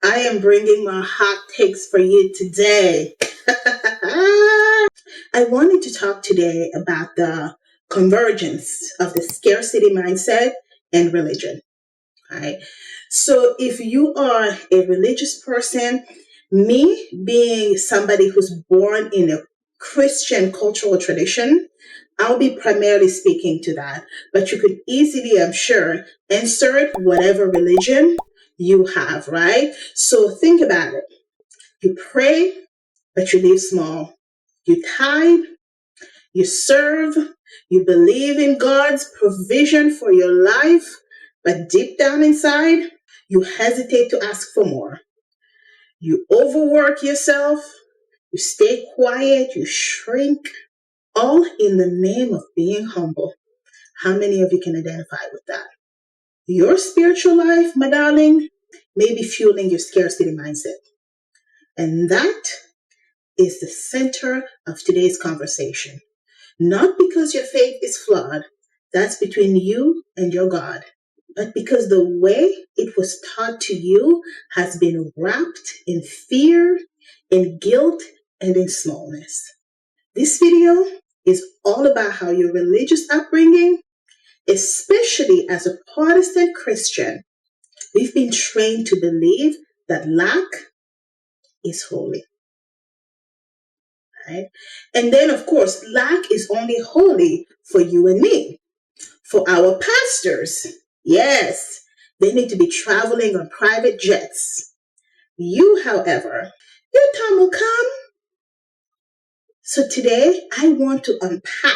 I am bringing my hot takes for you today. I wanted to talk today about the convergence of the scarcity mindset and religion. Right? So, if you are a religious person, me being somebody who's born in a Christian cultural tradition, I'll be primarily speaking to that. But you could easily, I'm sure, insert whatever religion you have, right? So think about it. You pray, but you live small. You tithe, you serve, you believe in God's provision for your life, but deep down inside, you hesitate to ask for more. You overwork yourself, you stay quiet, you shrink, all in the name of being humble. How many of you can identify with that? Your spiritual life, my darling, may be fueling your scarcity mindset. And that is the center of today's conversation. Not because your faith is flawed, that's between you and your God, but because the way it was taught to you has been wrapped in fear, in guilt, and in smallness. This video is all about how your religious upbringing, especially as a Protestant Christian, we've been trained to believe that lack is holy. Right? And then, of course, lack is only holy for you and me. For our pastors, yes, they need to be traveling on private jets. You, however, your time will come. So today, I want to unpack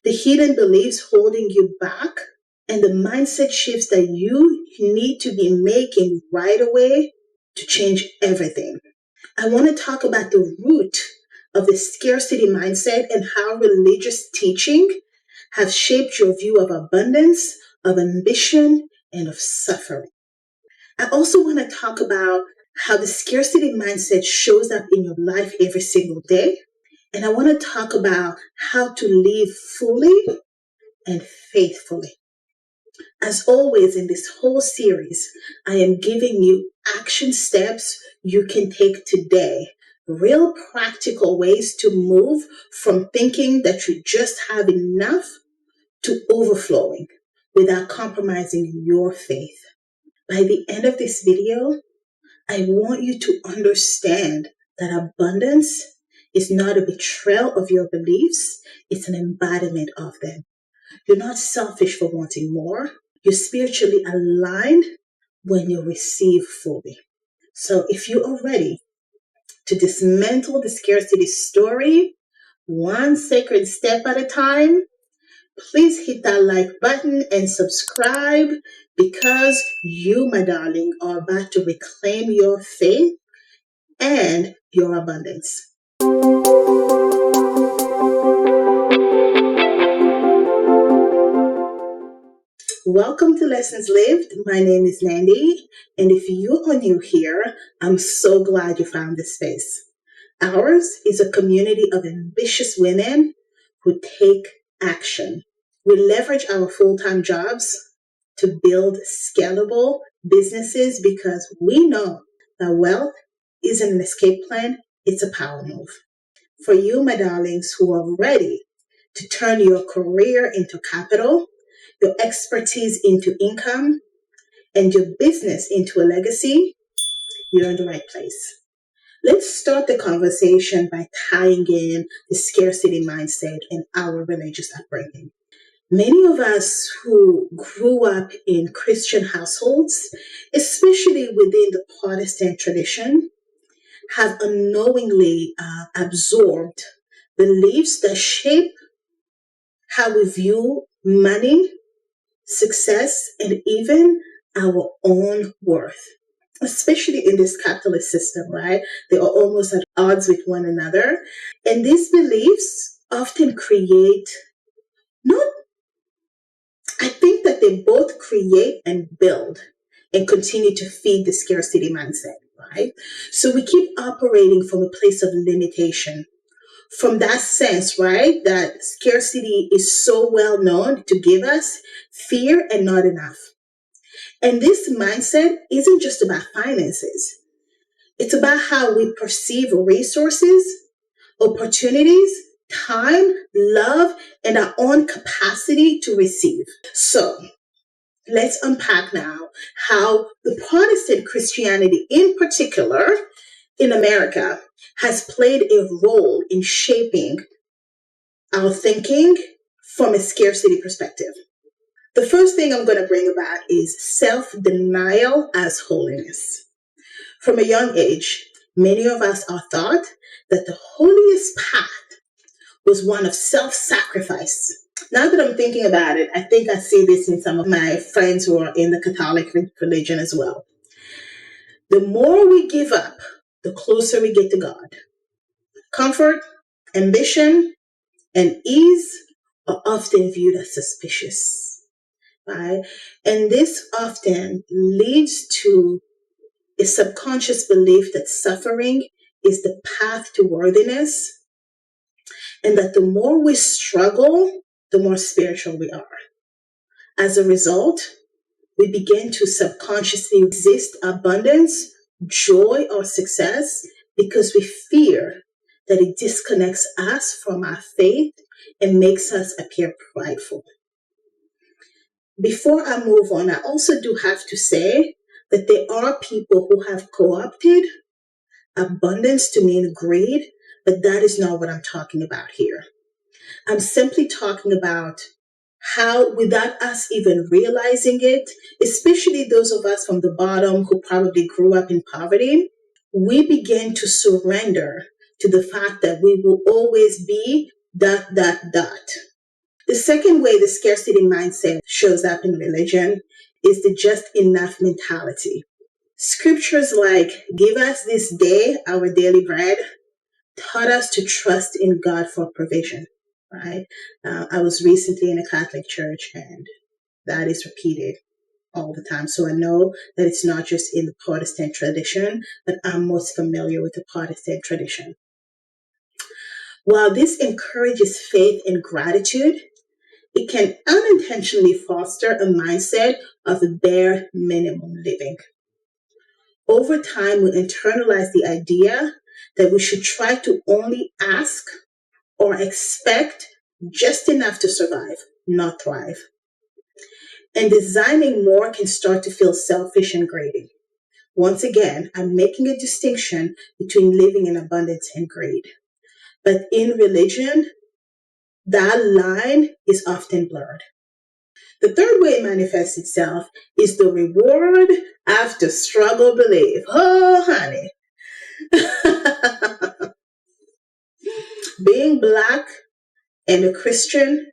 the hidden beliefs holding you back and the mindset shifts that you need to be making right away to change everything. I want to talk about the root of the scarcity mindset and how religious teaching has shaped your view of abundance, of ambition, and of suffering. I also want to talk about how the scarcity mindset shows up in your life every single day. And I want to talk about how to live fully and faithfully. As always, in this whole series, I am giving you action steps you can take today. Real practical ways to move from thinking that you just have enough to overflowing without compromising your faith. By the end of this video, I want you to understand that abundance is not a betrayal of your beliefs, it's an embodiment of them. You're not selfish for wanting more. You're spiritually aligned when you receive fully. So if you are ready to dismantle the scarcity story, one sacred step at a time, please hit that like button and subscribe because you, my darling, are about to reclaim your faith and your abundance. Welcome to Lessons Lived. My name is Nandy, and if you are new here, I'm so glad you found this space. Ours is a community of ambitious women who take action. We leverage our full-time jobs to build scalable businesses because we know that wealth isn't an escape plan, it's a power move. For you, my darlings, who are ready to turn your career into capital, your expertise into income, and your business into a legacy, you're in the right place. Let's start the conversation by tying in the scarcity mindset and our religious upbringing. Many of us who grew up in Christian households, especially within the Protestant tradition, have unknowingly absorbed beliefs that shape how we view money, success, and even our own worth, especially in this capitalist system, right? They are almost at odds with one another. And these beliefs often create, not, I think that they both create and build and continue to feed the scarcity mindset, right? So we keep operating from a place of limitation. From that sense, right, that scarcity is so well known to give us fear and not enough. And this mindset isn't just about finances. It's about how we perceive resources, opportunities, time, love, and our own capacity to receive. So let's unpack now how the Protestant Christianity, in particular in America, has played a role in shaping our thinking from a scarcity perspective. The first thing I'm going to bring about is self denial as holiness. From a young age, many of us are taught that the holiest path was one of self sacrifice. Now that I'm thinking about it, I think I see this in some of my friends who are in the Catholic religion as well. The more we give up, the closer we get to God. Comfort, ambition, and ease are often viewed as suspicious, right? And this often leads to a subconscious belief that suffering is the path to worthiness, and that the more we struggle, the more spiritual we are. As a result, we begin to subconsciously resist abundance, joy, or success because we fear that it disconnects us from our faith and makes us appear prideful. Before I move on, I also do have to say that there are people who have co opted abundance to mean greed, but that is not what I'm talking about here. I'm simply talking about how, without us even realizing it, especially those of us from the bottom who probably grew up in poverty, we begin to surrender to the fact that we will always be dot, dot, dot. The second way the scarcity mindset shows up in religion is the just enough mentality. Scriptures like, give us this day our daily bread, taught us to trust in God for provision, right? I was recently in a Catholic church and that is repeated all the time. So I know that it's not just in the Protestant tradition, but I'm most familiar with the Protestant tradition. While this encourages faith and gratitude, it can unintentionally foster a mindset of bare minimum living. Over time, we internalize the idea that we should try to only ask or expect just enough to survive, not thrive. And designing more can start to feel selfish and greedy. Once again, I'm making a distinction between living in abundance and greed. But in religion, that line is often blurred. The third way it manifests itself is the reward after struggle belief. Oh, honey. Being Black and a Christian,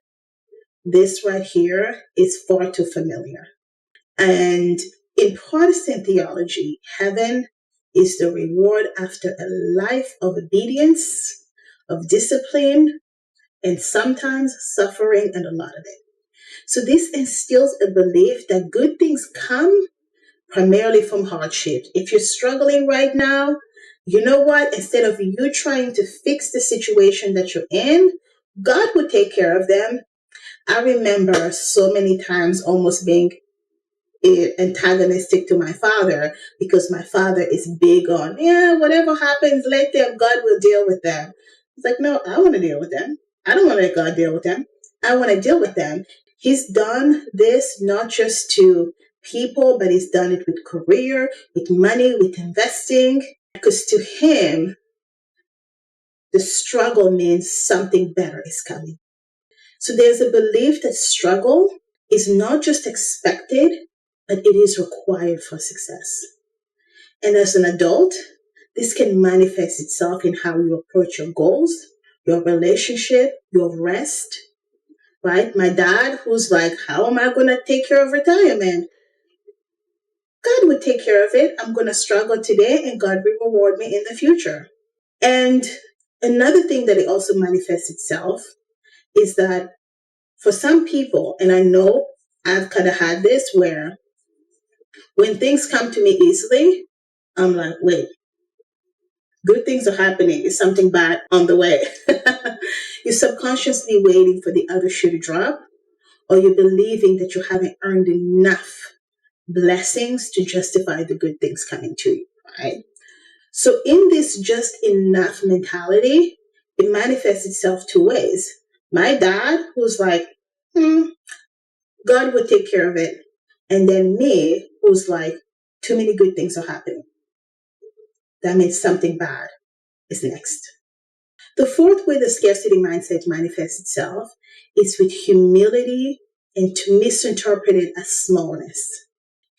this right here is far too familiar. And in Protestant theology, heaven is the reward after a life of obedience, of discipline, and sometimes suffering, and a lot of it. So this instills a belief that good things come primarily from hardship. If you're struggling right now, you know what? Instead of you trying to fix the situation that you're in, God would take care of them. I remember so many times almost being antagonistic to my father because my father is big on, yeah, whatever happens, let them, God will deal with them. It's like, no, I want to deal with them. I don't want to let God deal with them. I want to deal with them. He's done this not just to people, but he's done it with career, with money, with investing. Because to him, the struggle means something better is coming. So there's a belief that struggle is not just expected, but it is required for success. And as an adult, this can manifest itself in how you approach your goals, your relationship, your rest, right? My dad, who's like, how am I going to take care of retirement? God would take care of it. I'm going to struggle today and God will reward me in the future. And another thing that it also manifests itself is that for some people, and I know I've kind of had this where when things come to me easily, I'm like, wait, good things are happening. Is something bad on the way? You're subconsciously waiting for the other shoe to drop, or you're believing that you haven't earned enough blessings to justify the good things coming to you, right? So in this just enough mentality, it manifests itself two ways. My dad, who's like, God will take care of it. And then me, who's like, too many good things are happening. That means something bad is next. The fourth way the scarcity mindset manifests itself is with humility and to misinterpret it as smallness.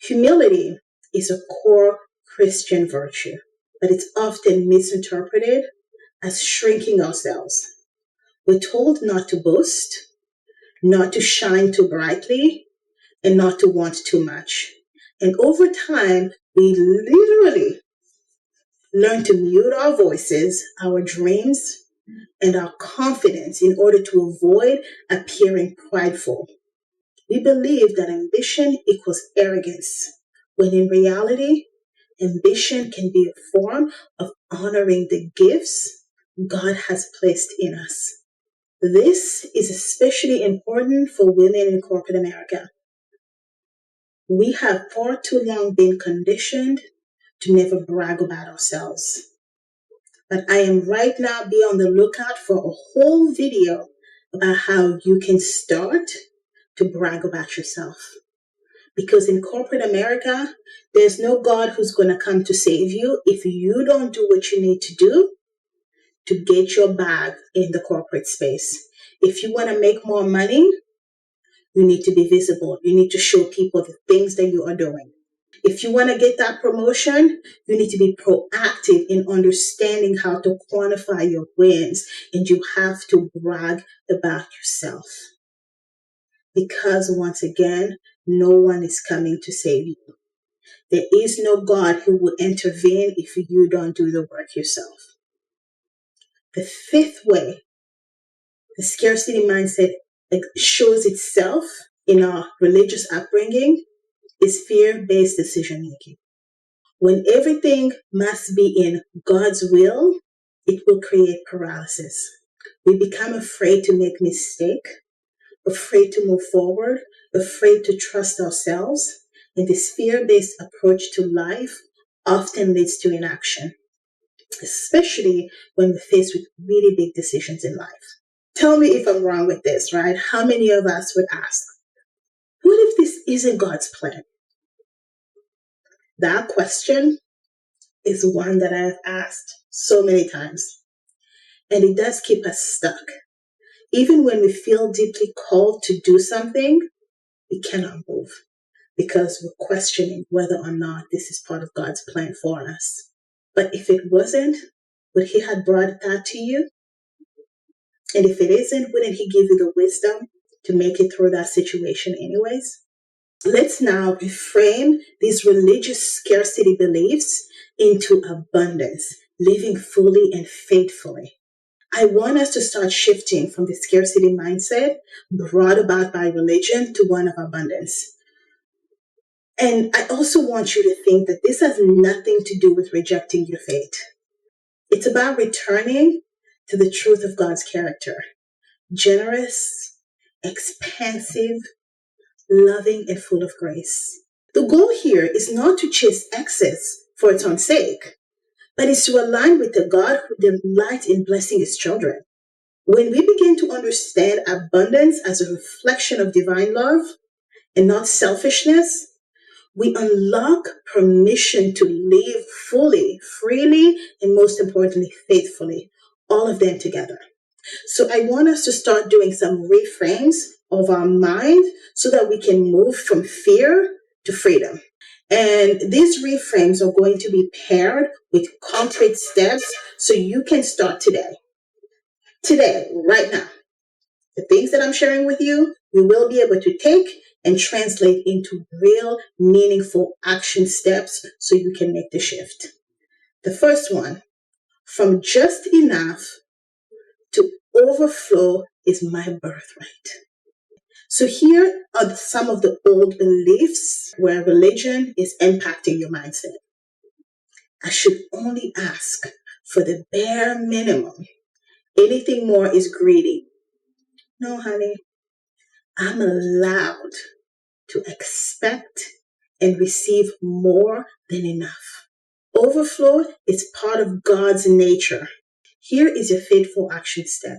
Humility is a core Christian virtue, but it's often misinterpreted as shrinking ourselves. We're told not to boast, not to shine too brightly, and not to want too much. And over time, we literally learn to mute our voices, our dreams, and our confidence in order to avoid appearing prideful. We believe that ambition equals arrogance, when in reality, ambition can be a form of honoring the gifts God has placed in us. This is especially important for women in corporate America. We have far too long been conditioned to never brag about ourselves. But I am right now be on the lookout for a whole video about how you can start to brag about yourself. Because in corporate America, there's no God who's going to come to save you if you don't do what you need to do to get your bag in the corporate space. If you want to make more money, you need to be visible. You need to show people the things that you are doing. If you want to get that promotion, you need to be proactive in understanding how to quantify your wins, and you have to brag about yourself. Because once again, no one is coming to save you. There is no God who will intervene if you don't do the work yourself. The fifth way the scarcity mindset shows itself in our religious upbringing is fear-based decision making. When everything must be in God's will, it will create paralysis. We become afraid to make mistakes, afraid to move forward, afraid to trust ourselves, and this fear-based approach to life often leads to inaction, especially when we're faced with really big decisions in life. Tell me if I'm wrong with this, right? How many of us would ask, what if this isn't God's plan? That question is one that I've asked so many times, and it does keep us stuck. Even when we feel deeply called to do something, we cannot move because we're questioning whether or not this is part of God's plan for us. But if it wasn't, would He have brought that to you? And if it isn't, wouldn't He give you the wisdom to make it through that situation anyways? Let's now reframe these religious scarcity beliefs into abundance, living fully and faithfully. I want us to start shifting from the scarcity mindset brought about by religion to one of abundance. And I also want you to think that this has nothing to do with rejecting your fate. It's about returning to the truth of God's character. Generous, expansive, loving, and full of grace. The goal here is not to chase excess for its own sake, but is to align with the God who delights in blessing His children. When we begin to understand abundance as a reflection of divine love and not selfishness, we unlock permission to live fully, freely, and most importantly, faithfully, all of them together. So I want us to start doing some reframes of our mind so that we can move from fear to freedom. And these reframes are going to be paired with concrete steps so you can start today. Today, right now. The things that I'm sharing with you, you will be able to take and translate into real, meaningful action steps so you can make the shift. The first one, from just enough to overflow is my birthright. So here are some of the old beliefs where religion is impacting your mindset. I should only ask for the bare minimum. Anything more is greedy. No, honey. I'm allowed to expect and receive more than enough. Overflow is part of God's nature. Here is your faithful action step.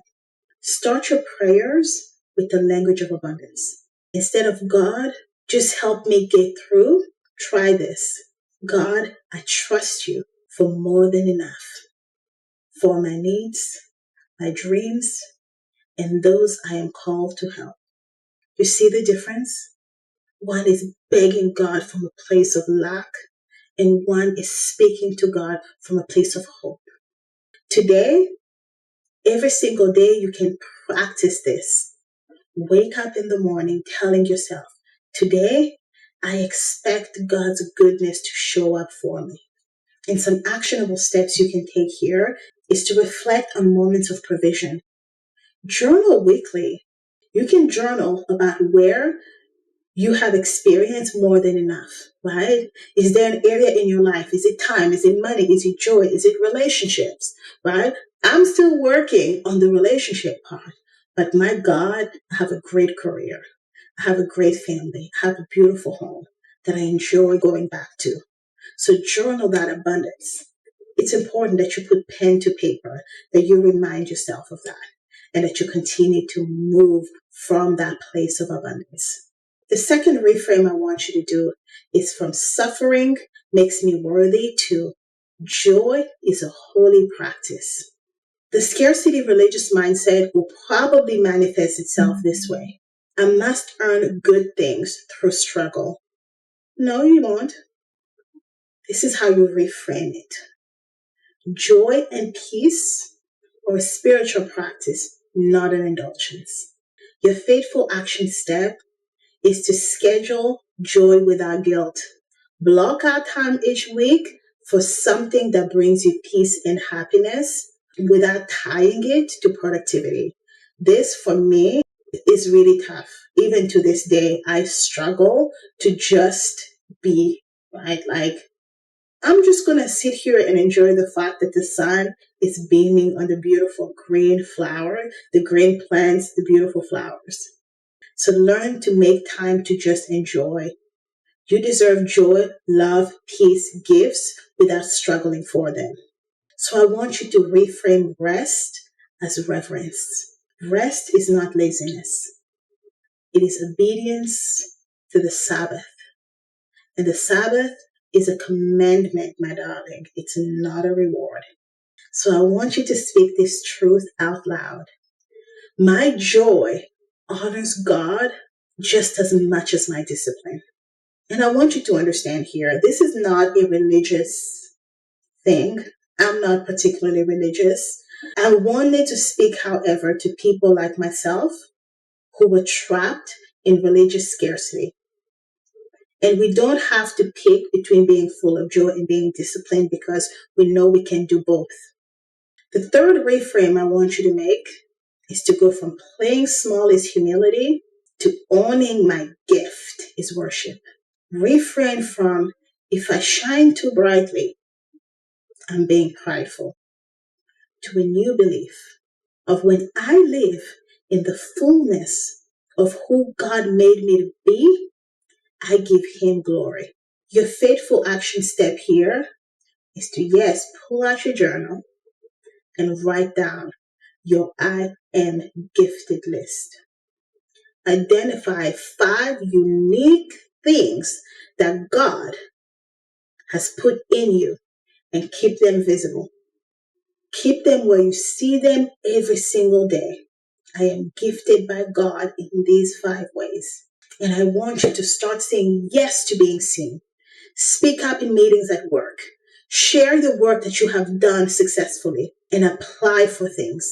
Start your prayers with the language of abundance. Instead of God, just help me get through, try this. God, I trust you for more than enough, for my needs, my dreams, and those I am called to help. You see the difference? One is begging God from a place of lack, and one is speaking to God from a place of hope. Today, every single day, you can practice this. Wake up in the morning telling yourself, today, I expect God's goodness to show up for me. And some actionable steps you can take here is to reflect on moments of provision. Journal weekly. You can journal about where you have experienced more than enough, right? Is there an area in your life? Is it time? Is it money? Is it joy? Is it relationships, right? I'm still working on the relationship part, but my God, I have a great career. I have a great family. I have a beautiful home that I enjoy going back to. So journal that abundance. It's important that you put pen to paper, that you remind yourself of that, and that you continue to move from that place of abundance. The second reframe I want you to do is from suffering makes me worthy to joy is a holy practice. The scarcity religious mindset will probably manifest itself this way. I must earn good things through struggle. No, you won't. This is how you reframe it. Joy and peace are a spiritual practice, not an indulgence. Your faithful action step is to schedule joy without guilt. Block out time each week for something that brings you peace and happiness without tying it to productivity. This, for me, is really tough. Even to this day, I struggle to just be, right? Like, I'm just going to sit here and enjoy the fact that the sun is beaming on the beautiful green flower, the green plants, the beautiful flowers. So learn to make time to just enjoy. You deserve joy, love, peace, gifts without struggling for them. So I want you to reframe rest as reverence. Rest is not laziness. It is obedience to the Sabbath. And the Sabbath is a commandment, my darling. It's not a reward. So I want you to speak this truth out loud. My joy honors God just as much as my discipline. And I want you to understand here, this is not a religious thing. I'm not particularly religious. I wanted to speak, however, to people like myself who were trapped in religious scarcity. And we don't have to pick between being full of joy and being disciplined because we know we can do both. The third reframe I want you to make is to go from playing small is humility to owning my gift is worship. Refrain from if I shine too brightly, I'm being prideful, to a new belief of when I live in the fullness of who God made me to be, I give Him glory. Your faithful action step here is to, yes, pull out your journal and write down your I am gifted list. Identify 5 unique things that God has put in you and keep them visible. Keep them where you see them every single day. I am gifted by God in these 5 ways. And I want you to start saying yes to being seen. Speak up in meetings at work. Share the work that you have done successfully and apply for things.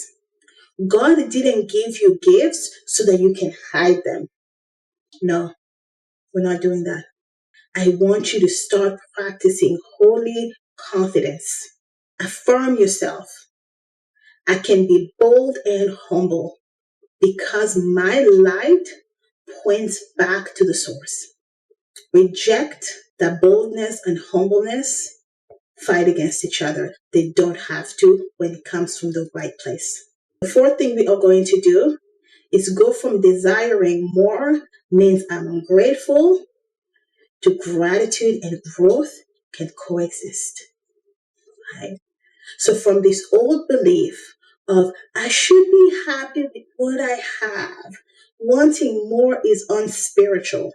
God didn't give you gifts so that you can hide them. No, we're not doing that. I want you to start practicing holy confidence. Affirm yourself. I can be bold and humble because my light points back to the source. Reject that boldness and humbleness fight against each other. They don't have to when it comes from the right place. The fourth thing we are going to do is go from desiring more means I'm ungrateful to gratitude and growth can coexist. Right? So from this old belief of I should be happy with what I have, wanting more is unspiritual.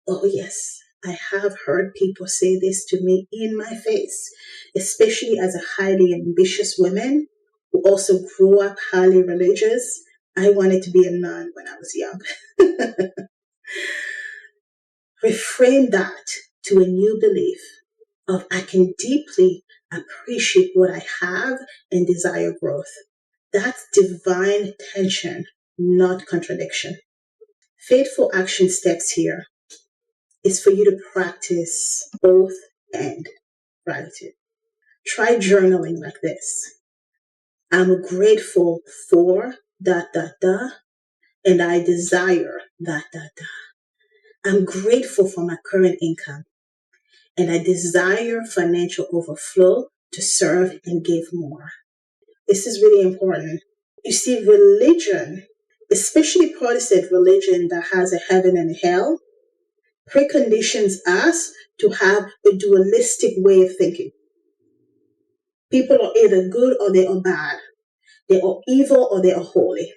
Oh, yes, I have heard people say this to me in my face, especially as a highly ambitious woman who also grew up highly religious. I wanted to be a nun when I was young. Reframe that to a new belief of I can deeply appreciate what I have and desire growth. That's divine tension, not contradiction. Faithful action steps here is for you to practice both and gratitude. Try journaling like this. I'm grateful for dot dot dot and I desire dot dot dot. I'm grateful for my current income and I desire financial overflow to serve and give more. This is really important. You see, religion, especially Protestant religion that has a heaven and a hell, preconditions us to have a dualistic way of thinking. People are either good or they are bad. They are evil or they are holy.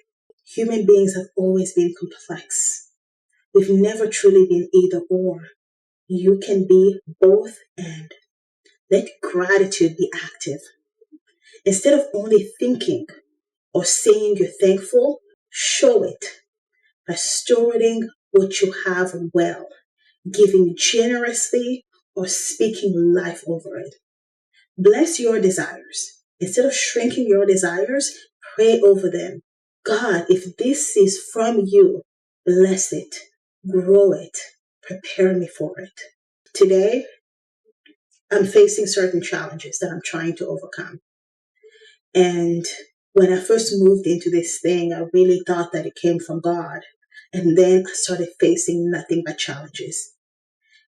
Human beings have always been complex. We've never truly been either or. You can be both and. Let gratitude be active. Instead of only thinking or saying you're thankful, show it by stewarding what you have well, giving generously, or speaking life over it. Bless your desires. Instead of shrinking your desires, pray over them. God, if this is from you, bless it, grow it, prepare me for it. Today, I'm facing certain challenges that I'm trying to overcome. And when I first moved into this thing, I really thought that it came from God. And then I started facing nothing but challenges.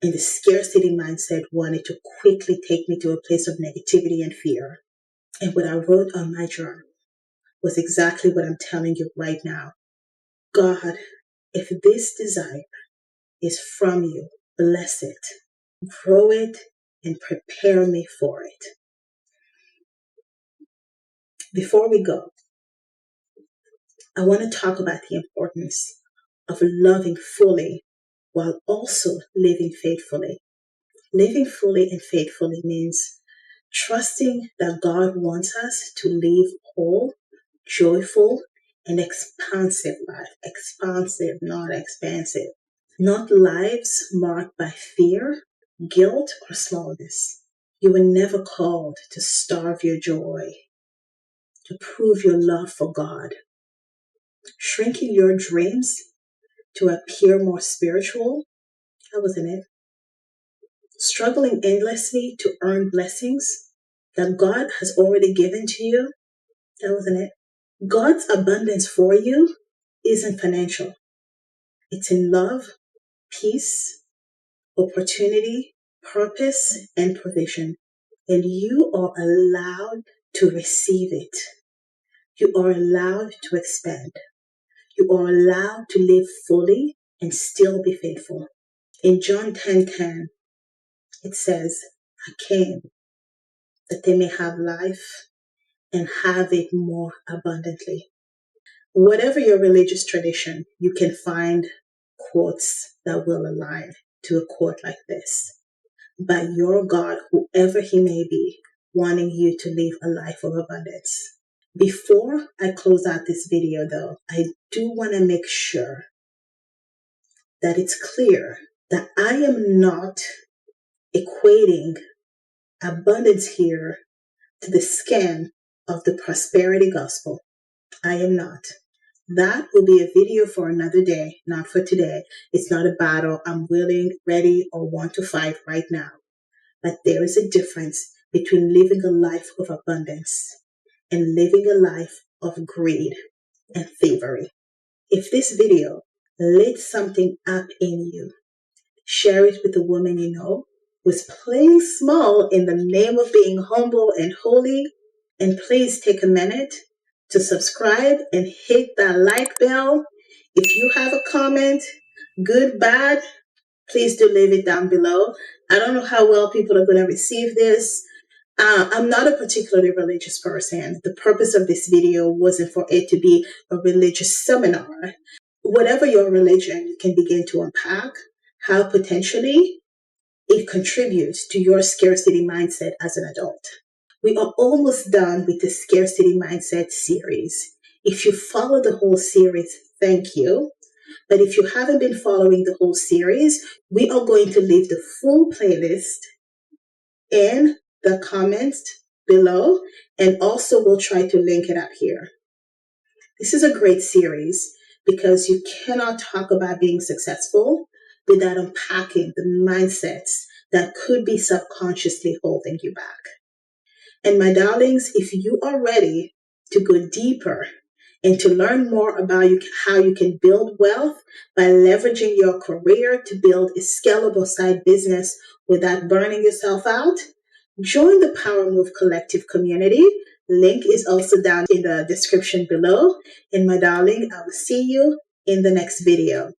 And the scarcity mindset wanted to quickly take me to a place of negativity and fear. And what I wrote on my journal was exactly what I'm telling you right now. God, if this desire is from you, bless it, grow it, and prepare me for it. Before we go, I want to talk about the importance of loving fully while also living faithfully. Living fully and faithfully means trusting that God wants us to live whole, joyful, and expansive life. Expansive, not expansive. Not lives marked by fear, guilt, or smallness. You were never called to starve your joy, to prove your love for God. Shrinking your dreams to appear more spiritual, that wasn't it. Struggling endlessly to earn blessings that God has already given to you, that wasn't it. God's abundance for you isn't financial. It's in love, peace, opportunity, purpose, and provision. And you are allowed to receive it. You are allowed to expand. You are allowed to live fully and still be faithful. In John 10:10, it says, I came that they may have life and have it more abundantly. Whatever your religious tradition, you can find quotes that will align to a quote like this. By your God, whoever he may be, wanting you to live a life of abundance. Before I close out this video though, I do want to make sure that it's clear that I am not equating abundance here to the scam of the prosperity gospel. I am not. That will be a video for another day, not for today. It's not a battle I'm willing, ready, or want to fight right now. But there is a difference between living a life of abundance and living a life of greed and thievery. If this video lit something up in you, share it with the woman you know who's playing small in the name of being humble and holy. And please take a minute to subscribe and hit that like bell. If you have a comment, good, bad, please do leave it down below. I don't know how well people are going to receive this. I'm not a particularly religious person. The purpose of this video wasn't for it to be a religious seminar. Whatever your religion, you can begin to unpack how potentially it contributes to your scarcity mindset as an adult. We are almost done with the scarcity mindset series. If you follow the whole series, thank you. But if you haven't been following the whole series, we are going to leave the full playlist in the comments below, and also we'll try to link it up here. This is a great series because you cannot talk about being successful without unpacking the mindsets that could be subconsciously holding you back. And my darlings, if you are ready to go deeper and to learn more about how you can build wealth by leveraging your career to build a scalable side business without burning yourself out, join the Power Move Collective community. Link is also down in the description below. And my darling, I will see you in the next video.